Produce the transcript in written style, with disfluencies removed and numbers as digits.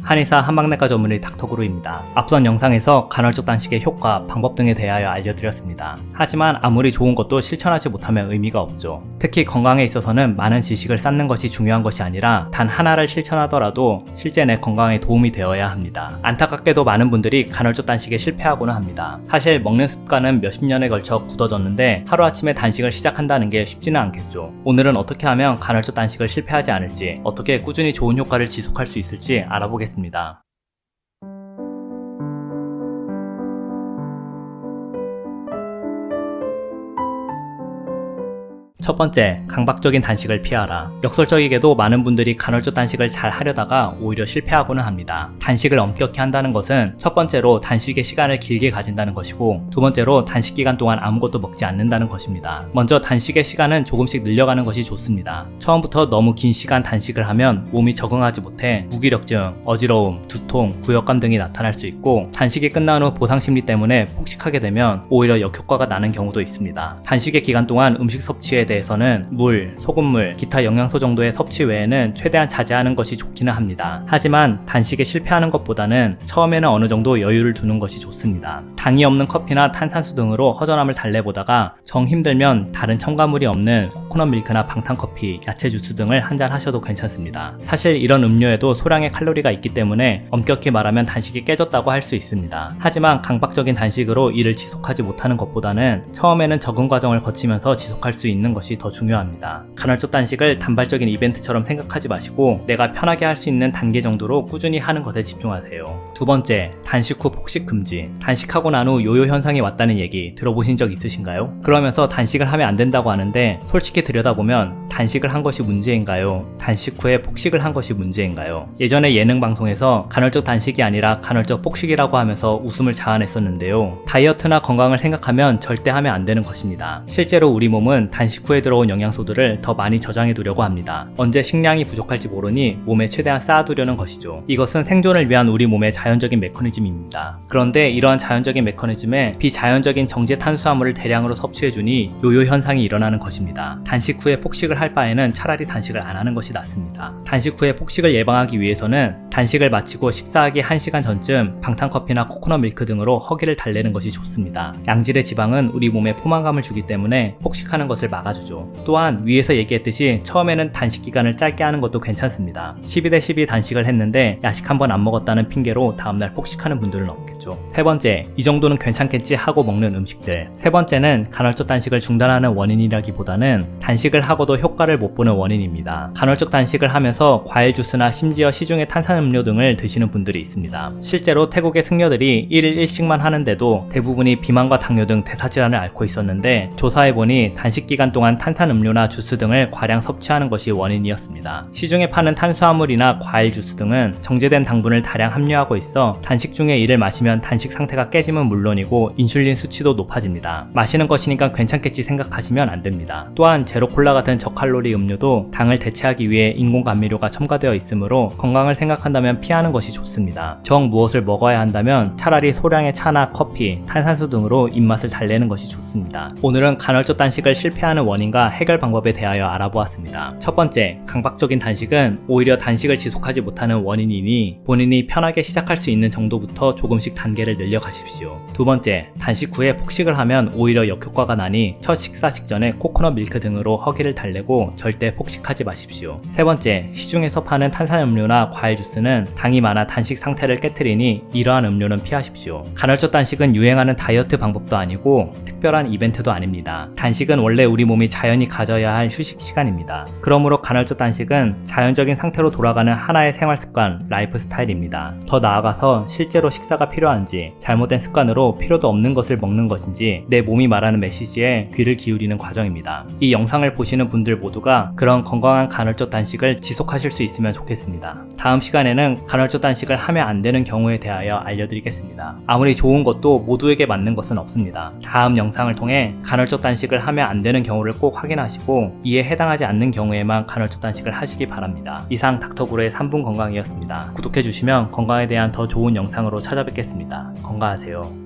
한의사 한방내과 전문의 닥터구루입니다. 앞선 영상에서 간헐적 단식의 효과, 방법 등에 대하여 알려드렸습니다. 하지만 아무리 좋은 것도 실천하지 못하면 의미가 없죠. 특히 건강에 있어서는 많은 지식을 쌓는 것이 중요한 것이 아니라 단 하나를 실천하더라도 실제 내 건강에 도움이 되어야 합니다. 안타깝게도 많은 분들이 간헐적 단식에 실패하고는 합니다. 사실 먹는 습관은 몇십 년에 걸쳐 굳어졌는데 하루아침에 단식을 시작한다는 게 쉽지는 않겠죠. 오늘은 어떻게 하면 간헐적 단식을 실패하지 않을지, 어떻게 꾸준히 좋은 효과를 지속할 수 있을지 알아보겠습니다. 첫 번째, 강박적인 단식을 피하라. 역설적이게도 많은 분들이 간헐적 단식을 잘 하려다가 오히려 실패하고는 합니다. 단식을 엄격히 한다는 것은 첫 번째로 단식의 시간을 길게 가진다는 것이고, 두 번째로 단식 기간 동안 아무것도 먹지 않는다는 것입니다. 먼저 단식의 시간은 조금씩 늘려가는 것이 좋습니다. 처음부터 너무 긴 시간 단식을 하면 몸이 적응하지 못해 무기력증, 어지러움, 두통, 구역감 등이 나타날 수 있고, 단식이 끝난 후 보상심리 때문에 폭식하게 되면 오히려 역효과가 나는 경우도 있습니다. 단식의 기간 동안 음식 섭취에 대해서는 물, 소금물, 기타 영양소 정도의 섭취 외에는 최대한 자제하는 것이 좋기는 합니다. 하지만 단식에 실패하는 것보다는 처음에는 어느 정도 여유를 두는 것이 좋습니다. 당이 없는 커피나 탄산수 등으로 허전함을 달래보다가 정 힘들면 다른 첨가물이 없는 코코넛 밀크나 방탄커피, 야채 주스 등을 한잔 하셔도 괜찮습니다. 사실 이런 음료에도 소량의 칼로리가 있기 때문에 엄격히 말하면 단식이 깨졌다고 할 수 있습니다. 하지만 강박적인 단식으로 이를 지속하지 못하는 것보다는 처음에는 적응 과정을 거치면서 지속할 수 있는 것이 더 중요합니다. 간헐적 단식을 단발적인 이벤트처럼 생각하지 마시고 내가 편하게 할 수 있는 단계 정도로 꾸준히 하는 것에 집중하세요. 두 번째, 단식 후 폭식 금지. 단식하고 난 후 요요 현상이 왔다는 얘기 들어보신 적 있으신가요? 그러면서 단식을 하면 안 된다고 하는데 솔직히 들여다보면 단식을 한 것이 문제인가요? 단식 후에 폭식을 한 것이 문제인가요? 예전에 예능 방송에서 간헐적 단식이 아니라 간헐적 폭식이라고 하면서 웃음을 자아냈었는데요. 다이어트나 건강을 생각하면 절대 하면 안 되는 것입니다. 실제로 우리 몸은 단식 후에 들어온 영양소들을 더 많이 저장해 두려고 합니다. 언제 식량이 부족할지 모르니 몸에 최대한 쌓아두려는 것이죠. 이것은 생존을 위한 우리 몸의 자연적인 메커니즘입니다. 그런데 이러한 자연적인 메커니즘에 비자연적인 정제 탄수화물을 대량으로 섭취해주니 요요 현상이 일어나는 것입니다. 단식 후에 폭식을 할 바에는 차라리 단식을 안 하는 것이 낫습니다. 단식 후에 폭식을 예방하기 위해서는 단식을 마치고 식사하기 1시간 전쯤 방탄커피나 코코넛 밀크 등으로 허기를 달래는 것이 좋습니다. 양질의 지방은 우리 몸에 포만감을 주기 때문에 폭식하는 것을 막아주죠. 또한 위에서 얘기했듯이 처음에는 단식 기간을 짧게 하는 것도 괜찮습니다. 12대12 단식을 했는데 야식 한 번 안 먹었다는 핑계로 다음날 폭식하는 분들은 없겠죠. 세 번째, 이 정도는 괜찮겠지 하고 먹는 음식들. 세 번째는 간헐적 단식을 중단하는 원인이라기보다는 단식을 하고도 효과를 못 보는 원인입니다. 간헐적 단식을 하면서 과일 주스나 심지어 시중의 탄산음료 등을 드시는 분들이 있습니다. 실제로 태국의 승려들이 1일 1식만 하는데도 대부분이 비만과 당뇨 등 대사질환을 앓고 있었는데, 조사해보니 단식 기간 동안 탄산음료나 주스 등을 과량 섭취하는 것이 원인이었습니다. 시중에 파는 탄수화물이나 과일 주스 등은 정제된 당분을 다량 함유하고 있어 단식 중에 이를 마시면 단식 상태가 깨지면 물론이고 인슐린 수치도 높아집니다. 마시는 것이니까 괜찮겠지 생각하시면 안 됩니다. 또한 제로콜라 같은 저칼로리 음료도 당을 대체하기 위해 인공감미료가 첨가되어 있으므로 건강을 생각한다면 피하는 것이 좋습니다. 정 무엇을 먹어야 한다면 차라리 소량의 차나 커피, 탄산수 등으로 입맛을 달래는 것이 좋습니다. 오늘은 간헐적 단식을 실패하는 원인과 해결 방법에 대하여 알아보았습니다. 첫 번째, 강박적인 단식은 오히려 단식을 지속하지 못하는 원인이니 본인이 편하게 시작할 수 있는 정도부터 조금씩 단계를 늘려가십시오. 두 번째, 단식 후에 폭식을 하면 오히려 역효과가 나니 첫 식사 직전에 코코넛 밀크 등으로 허기를 달래고 절대 폭식하지 마십시오. 세 번째, 시중에서 파는 탄산음료나 과일 주스는 당이 많아 단식 상태를 깨트리니 이러한 음료는 피하십시오. 간헐적 단식은 유행하는 다이어트 방법도 아니고 특별한 이벤트도 아닙니다. 단식은 원래 우리 몸이 자연히 가져야 할 휴식 시간입니다. 그러므로 간헐적 단식은 자연적인 상태로 돌아가는 하나의 생활 습관, 라이프 스타일입니다. 더 나아가서 실제로 식사가 필요한지, 잘못된 습관으로 필요도 없는 것을 먹는 것인지 내 몸이 말하는 메시지에 귀를 기울이는 과정입니다. 이 영상을 보시는 분들 모두가 그런 건강한 간헐적 단식을 지속하실 수 있으면 좋겠습니다. 다음 시간에는 간헐적 단식을 하면 안 되는 경우에 대하여 알려드리겠습니다. 아무리 좋은 것도 모두에게 맞는 것은 없습니다. 다음 영상을 통해 간헐적 단식을 하면 안 되는 경우를 꼭 확인하시고 이에 해당하지 않는 경우에만 간헐적 단식을 하시기 바랍니다. 이상 닥터구로의 3분 건강이었습니다. 구독해주시면 건강에 대한 더 좋은 영상으로 찾아뵙겠습니다. 건강하세요.